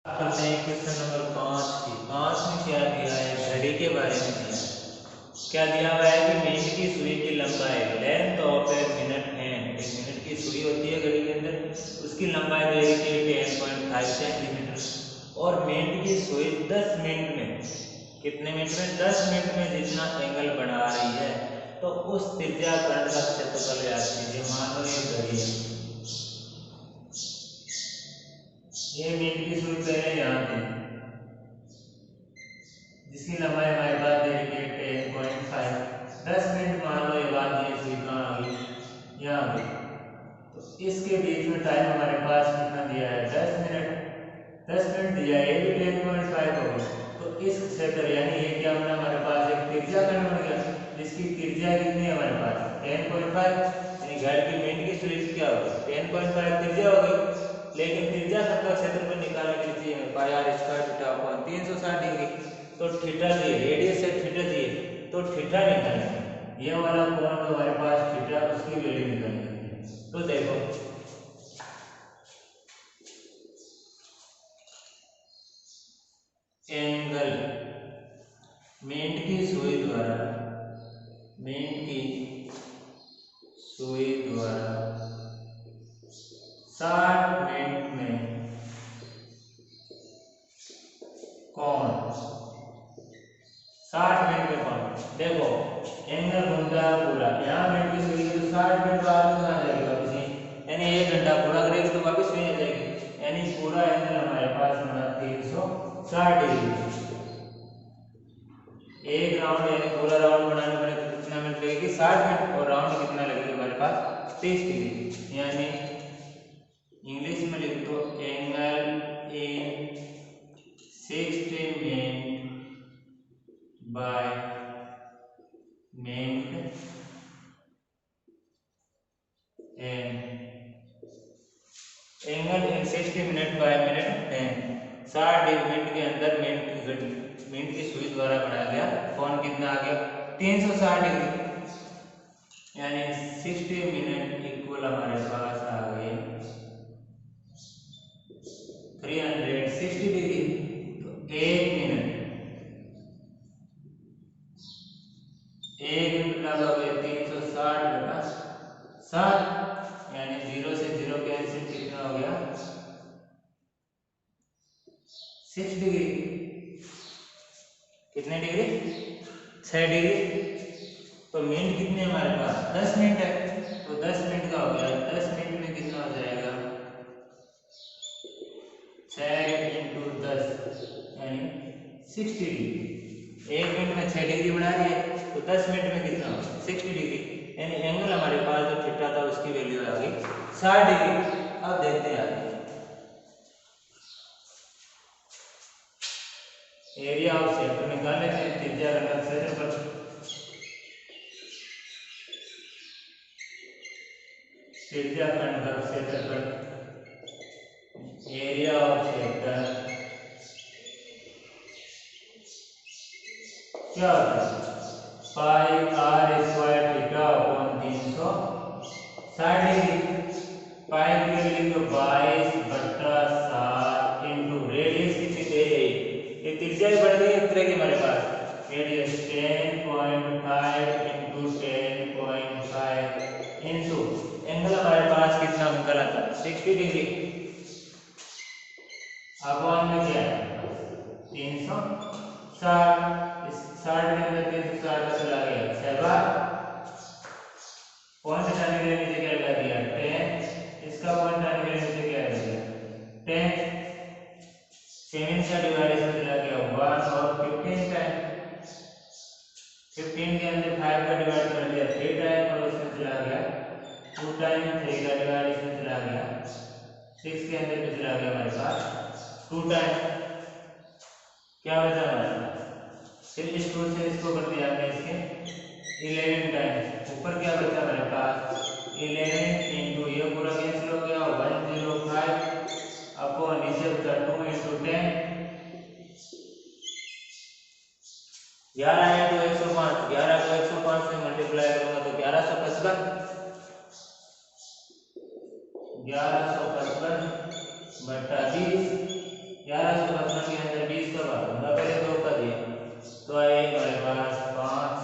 करते हैं question number 5 की। 5 में क्या दिया है, घड़ी के बारे में दिया है। क्या दिया हुआ है कि मिनट की सुई की लंबाई, length of a minute hand, एक मिनट की सुई होती है घड़ी के अंदर, उसकी लंबाई देगी कि 10.5 सेंटीमीटर, और मिनट की सुई 10 मिनट में, कितने मिनट में, 10 मिनट में जितना एंगल बना रही है, तो उस त्रिज्या खंड का क्षेत्रफल याद कीजिए। मान लो ये घड़ी है, ये मिनट की सुई पहले यहाँ थी, जिसकी लंबाई हमारे पास दे रखी है 10.5। 10 मिनट मान लो ये बात, ये सुई कहाँ आ गई, यहाँ आ गई, तो इसके बीच में टाइम हमारे पास कितना दिया है, 10 मिनट। 10 मिनट दिया है, ये भी 10.5 हो गई, तो इस क्षेत्र यानी ये क्या बना हमारे पास, एक त्रिज्या खंड बन गया, जिसकी त्रिज्या कितनी है हमारे पास 10.5, यानी घड़ी की मिनट की सुई क्या होगी 10.5 त्रिज्या हो गई। लेकिन त्रिज्या खंड का क्षेत्रफल निकालने के लिए चाहिए pi r square theta upon 360 degree, तो थीटा दिए, रेडियस से थीटा दिए, तो थीटा निकालेंगे, ये वाला कोण जो हमारे पास थीटा, उसकी वैल्यू निकालेंगे। तो देखो एंगल मिनट की सुई द्वारा, मिनट की सुई द्वारा 60 मिनट में कौन, 60 मिनट में कौन, देखो एंगल घूमता है पूरा, यहाँ मिनट की सुई तो 60 मिनट बाद में आ जाएगी वापस, यानी 1 घंटा पूरा करेगी तो वापस वहीं आ जाएगी, यानी पूरा एंगल हमारे पास बना 360 डिग्री। एक राउंड यानी पूरा राउंड बनाने में कितना मिनट लगेगी, 60 मिनट, और राउंड कितना लगेगा हमारे पास 30 डिग्री। यानी इंग्लिश में लिख दो angle in 60 minute by minute and angle in 60 minute by minute and 60 minute के अंदर मिनट की सुई द्वारा बनाया गया कोण कितना आ गया 360 डिग्री, यानी 60 मिनट इक्वल हमारे पास आ गए 360 डिग्री। तो एक मिनट का लोगे 360 बटा 7, यानी 0 से 0 कैंसिल, कितना हो गया 6 डिग्री, कितने डिग्री 6 डिग्री। तो मिनट कितने हमारे पास 10 मिनट है, तो 10 मिनट का हो गया, 10 मिनट में कितना हो जाएगा 6 इंटू 10 यानी 60 डिग्री। एक मिनट में 6 डिग्री बना रही है, तो 10 मिनट में कितना होगा 60 डिग्री, यानी एंगल हमारे पास जो थीटा था उसकी वैल्यू आ गई 60 डिग्री। अब देखते हैं आगे, एरिया ऑफ सेक्टर निकाल लेते हैं, त्रिज्या का क्षेत्रफल, त्रिज्या खंड का क्षेत्रफल, एरिया ऑफ सेक्टर क्या होता है, pi r square theta upon 360 degree. Pi की वैल्यू तो 22/7 इंटू रेडियस कितनी दे गई, ये त्रिज्या ही बढ़ गई एक तरह की हमारे पास, रेडियस 10.5 इंटू 10.5 इंटू एंगल हमारे पास कितना निकला था 60 डिग्री, अपॉन में क्या है 360, इस 60 के अंदर 360 का चला गया 6 बार, पॉइंट हटाने के लिए नीचे क्या लगा दिया 10, इसका पॉइंट हटाने के लिए नीचे क्या लगा दिया 10, 7 का डिवाइडेशन चला गया 1 और 15 टाइम, 15 के अंदर 5 का डिवाइड कर दिया 3 टाइम, और इसमें चला गया 2 टाइम, 3 का डिवाइडेशन चला गया 6 के अंदर भी चला गया हमारे पास 2 टाइम, क्या बचा हमारे पास, फिर इस 2 से इसको कर दिया हमने इसके 11 टाइम, ऊपर क्या बचा हमारे पास 11 इंटू ये पूरा कैंसिल हो गया 105 अपॉन नीचे बचा 2 इंटू 10, 11 इंटू 105, 11 को 105 से मल्टीप्लाई करूंगा तो 1155, 1155 बटा 20 1155 के अंदर 20 का भाग होगा, पहले 2 का दिया तो आए हमारे पास 5,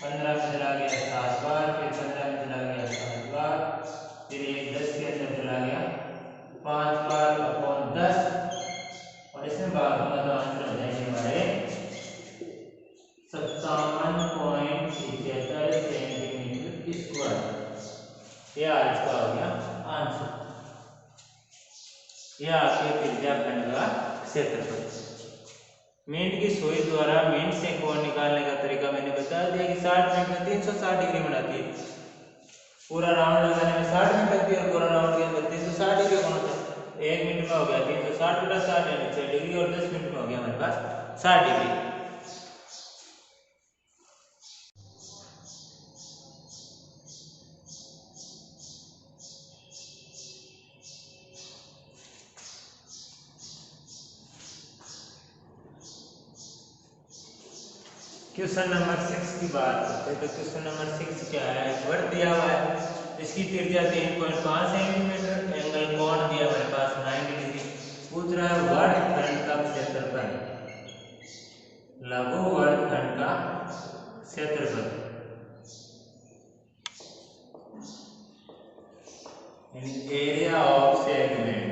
15 में चला गया 7 बार, फिर 15 में चला गया 7 बार, फिर एक 10 के अंदर चला गया 5 बार अपॉन 10 और इसमें भाग होगा तो आंसर हो जाएंगे हमारे 57.77 सेंटीमीटर स्क्वायर। ये आज का हो गया आंसर। यह आपके त्रिज्या खंड का क्षेत्रफल। मिनट की सुई द्वारा मिनट से कोण निकालने का तरीका मैंने बता दिया कि 60 मिनट में 360 डिग्री बनाती है। पूरा राउंड लगाने में 60 मिनट लगती है और पूरा राउंड के अंदर 360 डिग्री कोण होता है। 1 मिनट में हो गया 360 बटा 60 यानी 6 डिग्री और 10 मिनट में हो गया हमारे पास 60 डिग्री। क्वेश्चन नंबर 6 की बात करते हैं तो क्वेश्चन नंबर 6 क्या है, एक वर्ग दिया हुआ है, इसकी त्रिज्या 3.5 सेंटीमीटर, एंगल कोण दिया हमारे पास 90 डिग्री। पूछ रहा है वर्गखंड का क्षेत्रफल, लघु वर्गखंड का क्षेत्रफल एरिया ऑफ सेगमेंट।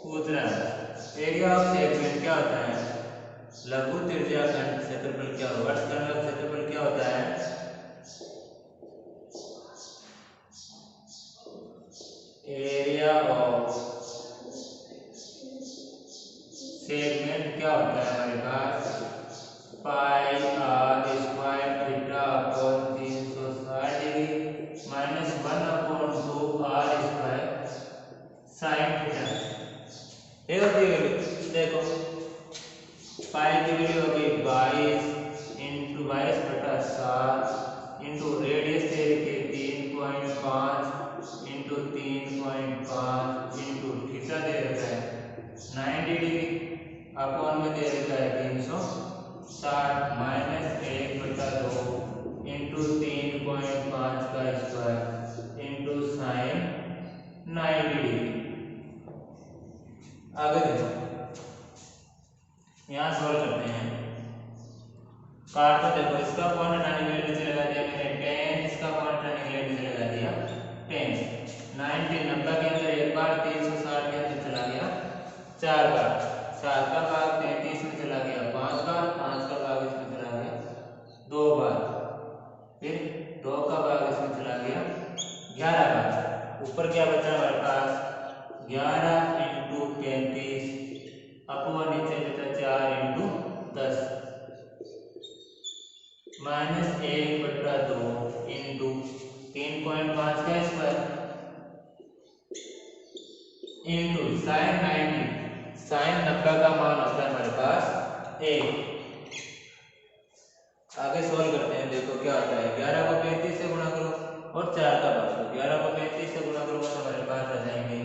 पूछ रहा है एरिया ऑफ सेगमेंट क्या होता है, लघु त्रिज्या खंड क्षेत्रफल क्या होगा, वर्गखंड का क्षेत्रफल क्या होता है, एरिया ऑफ सेगमेंट क्या होता है हमारे पास pi r square theta upon 360 degree minus 1 upon 2 r square sine theta. ये होती है वैल्यू, देखो पाई की वैल्यू होगी 22 इंटू 22 बटा 7 इंटू रेडियस दे रखी है 3.5 इंटू 3.5 इंटू थीटा दे रखा है 90 डिग्री अपॉन में दे रखा है 360 माइनस 1 बटा 2 इंटू 3.5 का स्क्वायर इंटू साइन 90 डिग्री। आगे देखो यहाँ सॉल्व करते हैं, काट तो देखो इसका पॉइंट हटाने के लिए नीचे लगा दिया मैंने 10, इसका पॉइंट हटाने के लिए नीचे लगा दिया 10। 90 90 के अंदर एक बार, 360 के अंदर चला गया 4 बार, 7 का भाग 33 में चला गया 5 बार, 5 का भाग इसमें चला गया 2 बार, फिर 2 का भाग इसमें चला गया 11 बार। ऊपर क्या बचा हमारे पास 11 इंटू 35 अपॉन नीचे बचा 4 इंटू 10 माइनस 1 बटा 2 इंटू 3.5 का स्क्वायर इंटू साइन 90। साइन 90 का मान होता है हमारे पास 1। आगे सॉल्व करते हैं, देखो क्या होता है 11 को 35 से गुणा करो और 4 का भाग करो। 11 को 35 से गुणा करोगे तो हमारे पास आ जाएंगे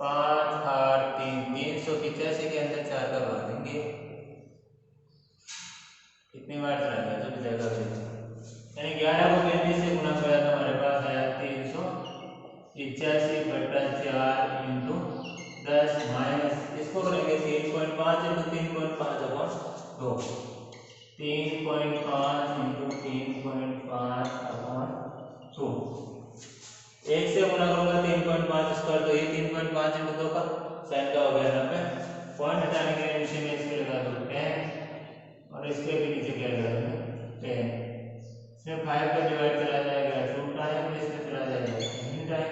5 8 3 385 के अंदर 4 का भाग देंगे, कितनी बार चला गया तो जगह पे यानी 11 को 35 से गुणा करा तो हमारे पास आया 385 बटा 4 इंटू 10 माइनस इसको करेंगे 3.5 इंटू 3.5 अपॉन 2 3.5 इंटू 3.5 अपॉन 2। 1 से गुणा करूंगा 3.5 स्क्वायर तो ये 3.5 इंटू 2 का साइन का हो गया 90। पॉइंट हटाने के लिए नीचे में इसके लगा दो 10 और इसके भी नीचे क्या लगा दो 10। इसमें 5 का डिवाइड चला जाएगा 2 टाइम, इसमें चला जाएगा 7 टाइम,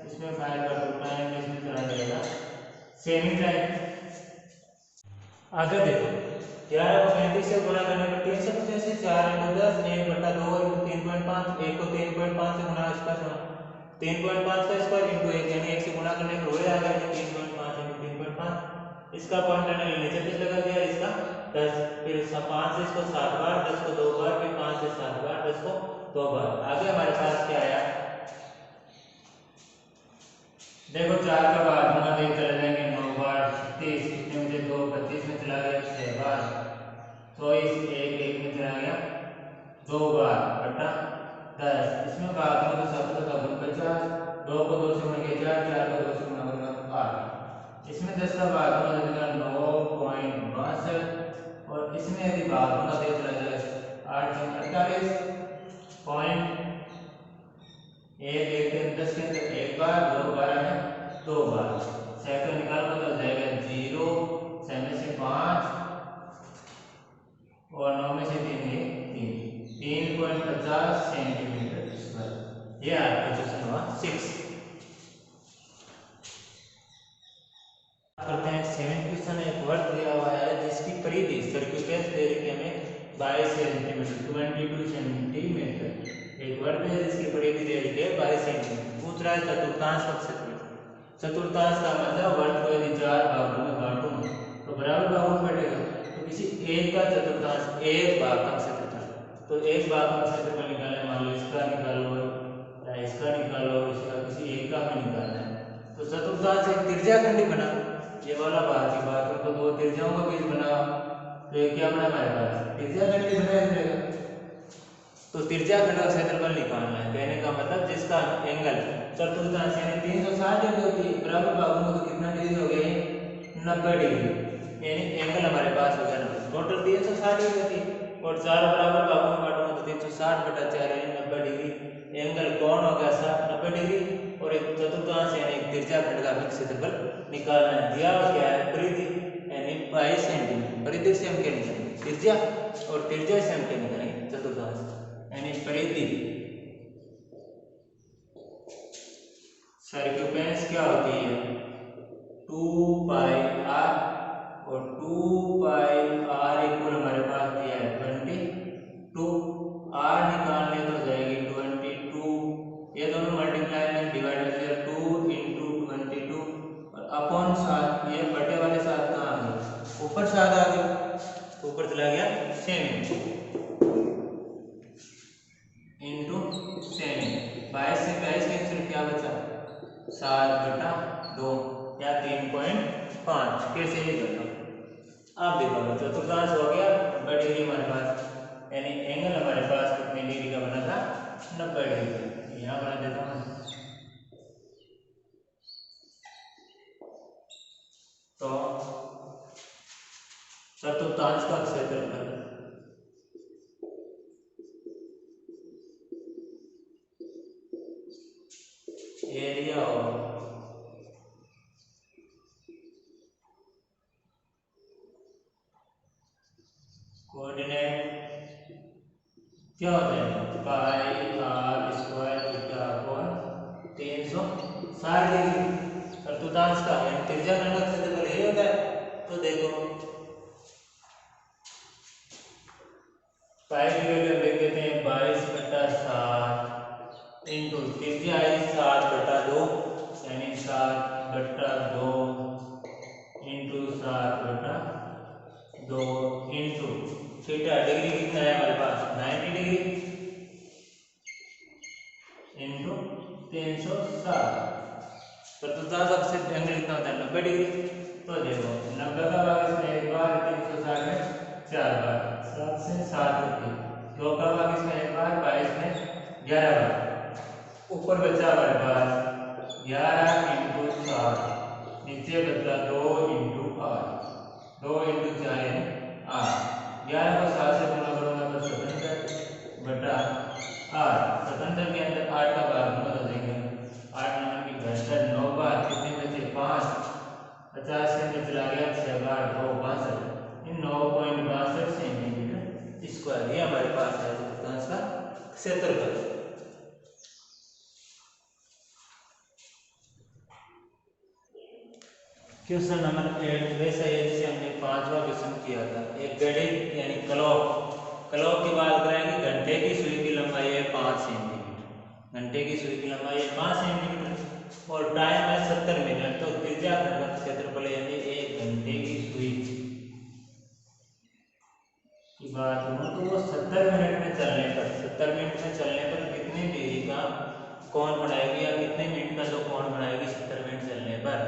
इसमें 5 का 2 टाइम, इसमें चला जाएगा 7 टाइम। आगे देखो 11 को 35 से गुणा करने पर 385 4 इंटू 10 1 बटा 2 इंटू 3.5 1 को 3.5 से गुणा इसका 3.5 का स्क्वायर इंटू 1 यानी 1 से गुणा करने पर वही आ गया 3.5 इंटू 3.5। इसका पॉइंट लेने नीचे भी लगा दिया इसका 10, फिर 5 से इसको 7 बार, 10 को 2 बार, फिर 5 से 7 बार, 10 को 2 बार। आगे हमारे पास क्या आया देखो 4 का भाग दूंगा तो चले जाएंगे 9 बार 30, कितने मुझे 2 25 में चला गया 6 बार, तो इस 1 1 में चला गया 2 बार बटा 10। इसमें भाग में तो 7 का गुण 50, 2 को 2 से गुणा किया 4, 4 को 2 से गुणा करेगा 8। इसमें 10 का भाग में हो जाएगा 9.62 और इसमें यदि भाग में दे चला जाए 8 से 48 पॉइंट 10 के अंदर एक बार, 2 12 में 2 बार। सेकंड निकालो तो हो जाएगा 0, 6 में से 5 और 9 में से 3 है 3.50 सेंटीमीटर स्क्वायर। ये आपका क्वेश्चन हुआ 6। करते हैं 7 क्वेश्चन। एक वर्ग दिया हुआ है जिसकी परिधि सर्कमफेरेंस दे रखी है हमें 22 सेंटीमीटर 22 सेंटीमीटर। एक वर्ग है जिसकी परिधि दे रखी है 22 सेंटीमीटर। पूछ रहा है चतुर्थांश का क्षेत्रफल। चतुर्थांश का मतलब वर्ग को यदि 4 भागों में बांटूं तो बराबर भागों में बटेगा। तो किसी एक का चतुर्थांश एक भाग का क्षेत्रफल, तो एक भाग का क्षेत्रफल निकालना है। मान लो इसका निकालो या इसका निकालो, इसका किसी एक का भी निकालना है। तो चतुर्थांश एक त्रिज्याखंडी बना, ये वाला भाग की बात करो तो दो त्रिज्याओं का बीज बना, तो ये क्या बना हमारे पास त्रिज्याखंडी बनाया जाएगा। तो त्रिज्याखंड का क्षेत्रफल निकालना है। कहने का मतलब जिसका एंगल चतुर्थांश यानी 360 डिग्री होती है, बराबर भागों में तो कितना डिग्री हो गया 90 डिग्री, यानी एंगल हमारे पास हो गया 90। टोटल 360 डिग्री होती है और चारों बराबर भागों में बांटूंगा तो 360/4 यानी 90 डिग्री। एंगल कौन हो गया 90 डिग्री और एक चतुर्थांश यानी एक त्रिज्याखंड का क्षेत्रफल निकालना है। दिया क्या है परिधि यानी 22 सेंटीमीटर। परिधि से हम क्या निकालेंगे त्रिज्या और त्रिज्या से हम क्या निकालेंगे चतुर्थांश यानी परिधि। सर्कमफेरेंस क्या होती है 2 पाई r और 2 पाई r इक्वल हमारे पास दिया है 22। r निकालने तो जाएगी 22, ये दोनों मल्टीप्लाई में डिवाइड कर दिया 2 × 22 और अपॉन 7, ये बटे वाले 7 कहाँ आ गए ऊपर 7 आ गया, ऊपर चला गया 7 इंटू 7। 22 से 22 कैंसिल क्या बचा 7/2 या 3.5। कैसे ही करना आप देखो चतुर्थांश हो गया 90 डिग्री हमारे पास, यानी एंगल हमारे पास कितने डिग्री का बना था 90 डिग्री। यहाँ बना देता हूँ तो चतुर्थांश का क्षेत्रफल एरिया ऑफ कोऑर्डिनेट क्या होता है पाई r square theta upon 360 degree. चतुर्थांश का यानी त्रिज्याखंड का क्षेत्रफल यही होता है। तो देखो पाई की वैल्यू हम लिख देते हैं 22/7 इंटू त्रिज्या आई 7/2 यानी 7/2 इंटू 7/2 इंटू थीटा डिग्री कितना है हमारे पास 90 डिग्री इंटू 360। चतुर्थांश का एंगल कितना होता है 90 डिग्री। तो देखो 90 का भाग इसमें एक बार 360 में 4 बार 7 से 7 होती है, 2 का भाग इसमें एक बार 22 में 11 बार, ऊपर बचा हमारे पास 11 इंटू 7, नीचे बचा 2 इंटू 8, 2 इंटू 4 यानी 8। 11 को 7 से गुणा करूंगा तो 77/8। 77 के अंदर 8 का भाग गुणा हो जाएंगे 8 9 की 62, 9 बार कितने बचे 5, 50 के अंदर चला गया 6 बार 2 62, 9.62 सेंटीमीटर स्क्वायर। ये हमारे पास है चतुर्थांश का क्षेत्रफल। क्वेश्चन नंबर 8 वैसा है जिसे हमने 5वां क्वेश्चन किया था। एक घड़ी यानी क्लॉक की बात करेंगे। घंटे की सुई की लंबाई है 5 सेंटीमीटर, घंटे की सुई की लंबाई है 5 सेंटीमीटर और टाइम है 70 मिनट। तो त्रिज्याखंड का क्षेत्रफल यानी 1 घंटे की सुई की बात करूं तो वो 70 मिनट में चलने पर कितने डिग्री का कोण बनाएगी या कितने मिनट का जो कोण बनाएगी 70 मिनट चलने पर,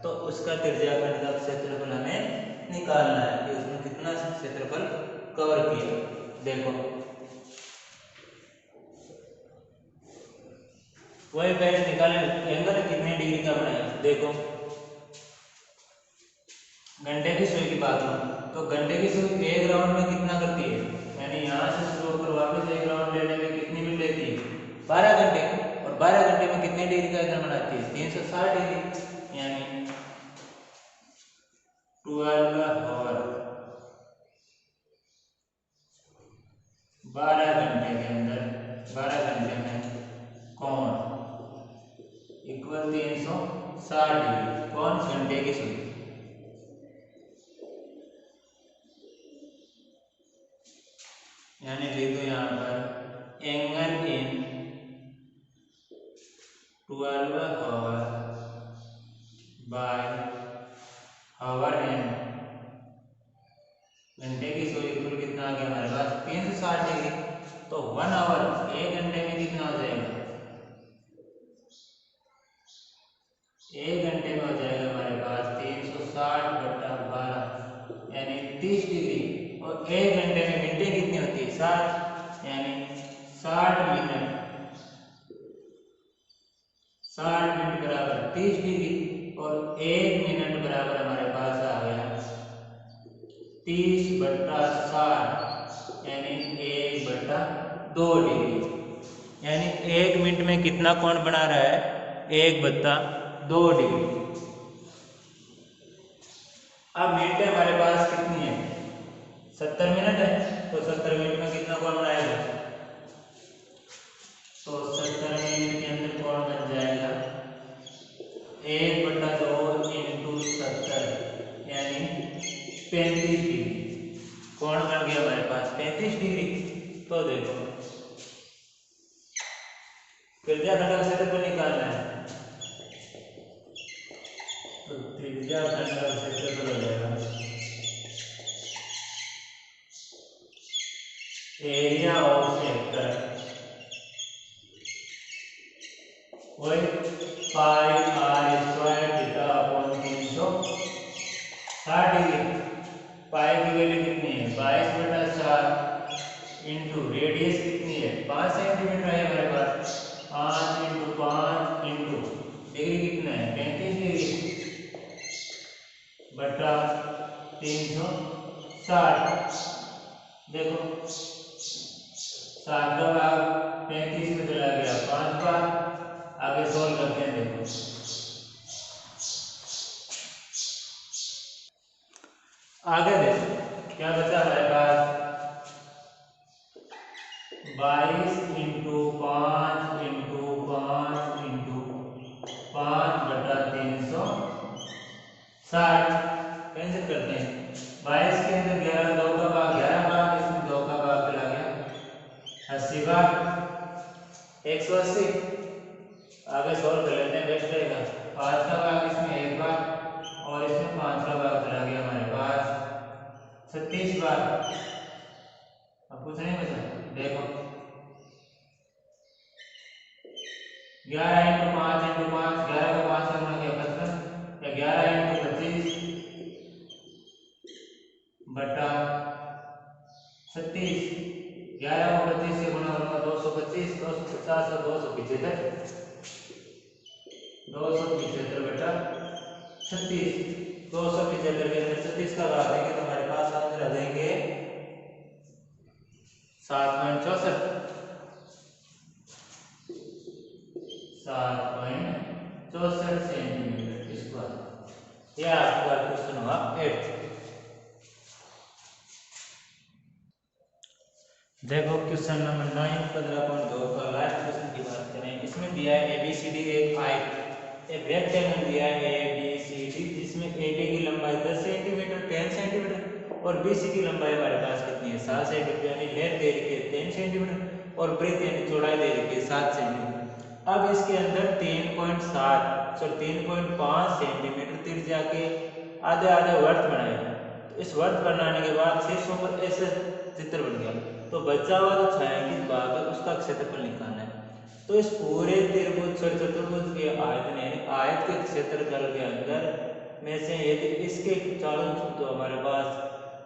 तो उसका त्रिज्याखंड का क्षेत्रफल हमें निकालना है कि उसने कितना क्षेत्रफल कवर किया। देखो वही पहले निकाले एंगल कितने डिग्री का बनाया। देखो घंटे की सुई की बात करूं तो घंटे की सुई एक राउंड में कितना करती है, यानी यहाँ से शुरू होकर वापस एक राउंड लेने में कितनी मिनट लेती है, 12 घंटे। और 12 घंटे में कितने डिग्री का एंगल बनाती है, 360 डिग्री। यानी 12 आवर 12 घंटे के अंदर 12 घंटे में कोण इक्वल 360 डिग्री। कौन, घंटे की सुई। यानी लिख दो यहाँ पर angle in 12 hour by hour and घंटे की सुई इक्वल कितना आ गया हमारे पास 360 डिग्री। तो 1 आवर 1 घंटे में कितना हो जाएगा, 1 घंटे में हो जाएगा हमारे पास 360 बटा 12 यानी 30 डिग्री। और 1 घंटे में मिनटें कितनी होती है, 60, यानी 60 मिनट 60 मिनट बराबर 30 डिग्री। और 1 मिनट बराबर हमारे पास आ गया 30 बटा 60 यानी 1 बटा 2 डिग्री। यानी 1 मिनट में कितना कोण बना रहा है, 1 बटा 2 डिग्री। अब मिनटें हमारे पास कितनी है, 70 मिनट है। तो 70 मिनट में कितना कोण बनाएगा, तो 70 मिनट के अंदर कोण बन जाएगा 1 बटा 2 इंटू 70 यानी 35 डिग्री। कोण बन गया हमारे पास 35 डिग्री। तो देखो त्रिज्या खंड का क्षेत्रफल निकालना है, तो त्रिज्या खंड का क्षेत्रफल हो जाएगा एरिया ऑफ सेक्टर वही pi r square theta upon 360 degree. Pi की वैल्यू कितनी है, 22 बटा 4 इंटू रेडियस कितनी है 5 सेंटीमीटर है हमारे पास, 5 इंटू 5 इंटू डिग्री कितना है 35 डिग्री बटा 360। देखो 7 का भाग 35 में चला गया 5 बार। आगे सोल्व करते हैं। देखो आगे देखो क्या बचा हमारे पास, 22 इंटू 5 इंटू 5 इंटू 5 बटा 360 कैंसिल करते हैं। 22 के अंदर 11 2 का भाग 11 भाग, इसमें 2 का भाग चला गया 80 भाग 180। आगे सोल्व कर लेते हैं, बेस्ट रहेगा। 5 का भाग इसमें 1 भाग और इसमें 5 का भाग चला गया हमारे पास 36 बार। अब कुछ नहीं बचा। देखो 11 इंटू 5 इंटू 5 11 का 5 से गुणा किया 55 या 11 इंटू 25 बटा 36। 11 को 25 से गुणा करूंगा 225, 250 और 275 275 बटा 36। 275 के अंदर 36 का भाग देंगे तो हमारे पास आंसर आ जाएंगे 7.64 सेंटीमीटर स्क्वायर। यह आपका क्वेश्चन हुआ 8। देखो क्वेश्चन नंबर 9 15.2 का लास्ट क्वेश्चन की बात करें। इसमें दिया है ABCD एक आयत एक रेक्टेंगल दिया है ABCD जिसमें AB की लंबाई 10 सेंटीमीटर 10 सेंटीमीटर और BC की लंबाई हमारे पास कितनी है 7 सेंटीमीटर, यानी लेंथ दे रखी है 10 सेंटीमीटर और ब्रेथ यानी चौड़ाई दे रखी है 7 सेंटीमीटर। अब इसके अंदर 3.5 सेंटीमीटर त्रिज्या के आधे आधे वर्त बनाए। तो इस वर्त बनाने के बाद शीर्षों पर ऐसे चित्र बन गया। तो बचा हुआ जो छायांकित भाग है उसका क्षेत्रफल निकालना है। तो इस पूरे त्रिभुज चतुर्भुज के आयत के क्षेत्रफल के अंदर में से यदि इसके चारों तो हमारे पास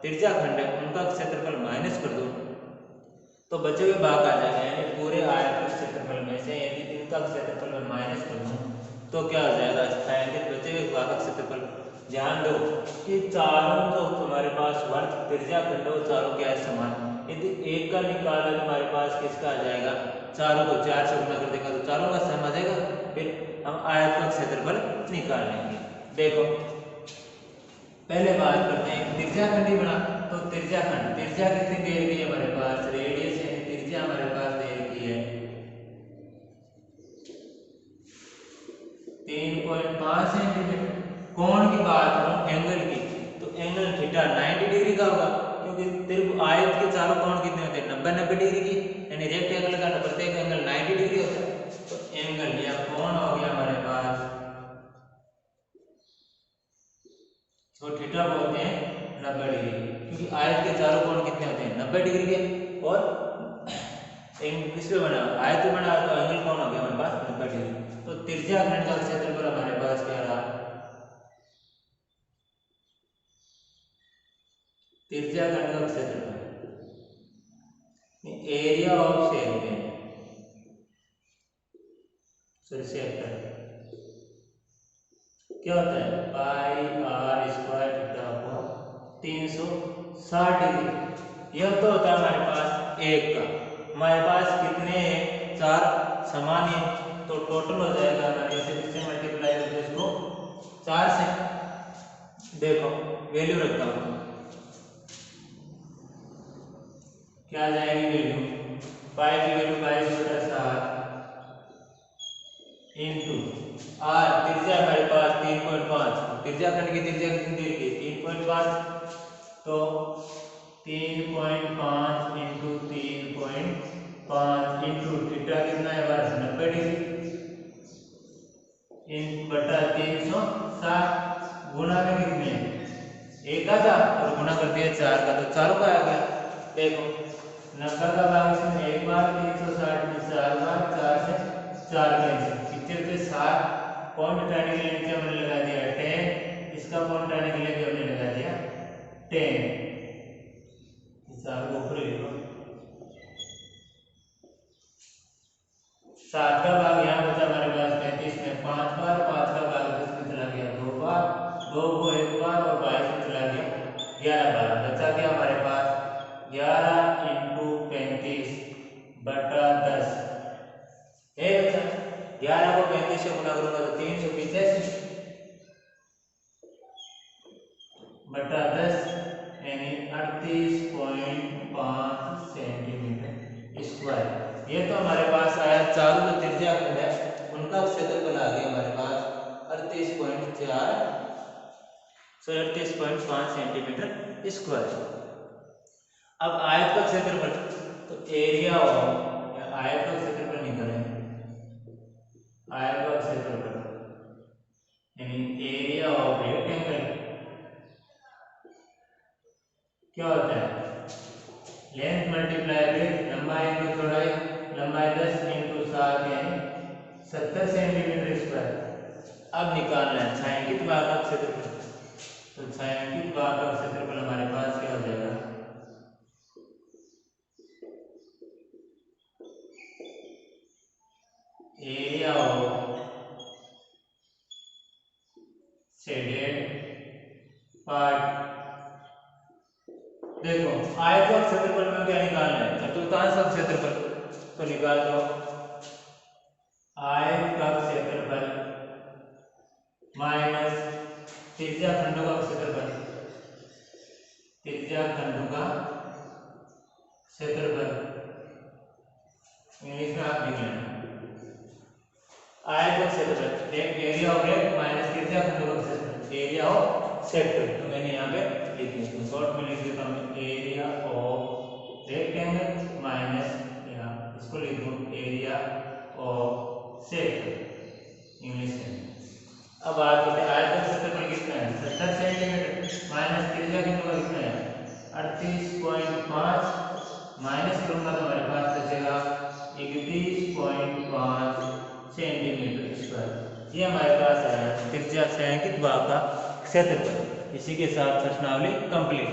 त्रिज्या खंड है उनका क्षेत्रफल माइनस कर दो तो बचे हुए भाग आ जाएगा। यानी पूरे आयत के क्षेत्रफल में से यदि इनका क्षेत्रफल तो क्या हो जाएगा, छायांकित बचे हुए भाग का क्षेत्रफल। ध्यान दो कि चारों जो हमारे पास वर्ग त्रिज्या खंड वो चारों क्या है समान। यदि एक का निकाला तो हमारे पास किसका आ जाएगा, चारों को 4 से गुना कर देगा तो चारों का सम आ जाएगा। फिर हम आयत का क्षेत्रफल निकाल लेंगे। देखो पहले बात करते हैं त्रिज्या खंड ही बना, तो त्रिज्या खंड, त्रिज्या कितनी दे रखी है हमारे पास, रेडियस यानी त्रिज्या हमारे पास दे रखी है 3.5 सेंटीमीटर। कोण की बात करूं, एंगल की, तो एंगल थीटा 90 डिग्री का होगा, क्योंकि त्रिभुज आयत के चारों कोण कितने होते हैं, 90 डिग्री की, यानी रेक्टेंगल का प्रत्येक एंगल 90 डिग्री होता है। तो एंगल या कोण हो गया हमारे पास, तो थीटा बोलते हैं 90 डिग्री, क्योंकि आयत के चारों कोण कितने होते हैं, 90 डिग्री के। और किस पे बना, आयत पे बना, तो एंगल कोण हो गया हमारे पास 90 डिग्री। तो त्रिज्या खंड का क्षेत्रफल हमारे पास क्या रहा, त्रिज्या खंड का क्षेत्रफल area of segment, sorry sector, क्या होता है, pi r square theta upon 360 degree. यह तो होता है हमारे पास एक का, हमारे पास कितने हैं, 4 समान है, तो टोटल हो जाएगा हमारे से मल्टीप्लाई करके इसको 4 से। देखो वैल्यू रखता हूँ, क्या आ जाएगी वैल्यू, पाई की वैल्यू 22/7 इंटू आर, त्रिज्या हमारे पास 3.5, त्रिज्या खंड की त्रिज्या कितनी दी गई 3.5, तो 3.5 इंटू 3.5 इंटू थीटा कितना है बस 90 डिग्री इन बटा 360, गुना में कितने, एक का था और गुना कर दिया 4 का, तो चारों का आ गया। देखो 90 का भाग इसमें एक बार, 360 में 4 बार, 4 से 4 का पिक्चर पे 7 पॉइंट हटाने के लिए नीचे हमने लगा दिया 10, इसका पॉइंट हटाने के लिए भी हमने लगा दिया 10, हिसाब को ऊपर लिखो। 7 का भाग यहाँ बचा हमारे पास 35 में 5 बार, 5 का भाग 10 में चला गया 2 बार, 2 को 1 बार और 22 में चला गया 11 बार, बचा क्या हमारे पास 11 इंटू 35 बटा 10 है बचा। 11 को 35 से गुना करूंगा तो 385 बटा 10 यानी 38.5 सेंटीमीटर स्क्वायर। ये तो हमारे पास आया चारों जो त्रिज्या खंड है उनका क्षेत्रफल आ गया हमारे पास 38.5 सेंटीमीटर स्क्वायर। अब आयत का क्षेत्रफल, तो एरिया ऑफ, आयत का क्षेत्रफल निकालें, आयत का क्षेत्रफल यानी एरिया ऑफ रेक्टेंगल क्या होता है, लेंथ मल्टीप्लाई ब्रेथ, लंबाई इंटू चौड़ाई, लंबाई 10 इंटू 7 यानी 70 सेंटीमीटर स्क्वायर। अब निकालना है छायांकित भाग का क्षेत्रफल, तो छायांकित भाग का क्षेत्रफल हमारे पास क्या हो जाएगा, एरिया ऑफ शेडेड पार्ट। देखो आयत का क्षेत्रफल में क्या निकालना है, चतुर्थांश का क्षेत्रफल, तो निकाल दो आयत का क्षेत्रफल माइनस त्रिज्या खंडों का क्षेत्रफल, त्रिज्या खंडों का क्षेत्रफल इंग्लिश में आप लिख लेना, आयत का क्षेत्रफल एरिया ऑफ रेक्ट माइनस त्रिज्या खंडों का क्षेत्रफल, एरिया ऑफ सेक्टर। तो मैंने यहाँ पे लिख दिया, तो शॉर्ट में लिख देता हूँ एरिया ऑफ रेक्टेंगल माइनस, यहाँ इसको लिख दूँ एरिया ऑफ सेक्टर इंग्लिश में। अब बात करते हैं आयत का क्षेत्रफल कितना है 70 सेंटीमीटर, माइनस त्रिज्या खंडों का कितना है 38.5, माइनस करूंगा तो हमारे पास बचेगा 31.5 सेंटीमीटर स्क्वायर। ये हमारे पास है त्रिज्या छायांकित भाग का क्षेत्रफल। इसी के साथ प्रश्नावली कंप्लीट।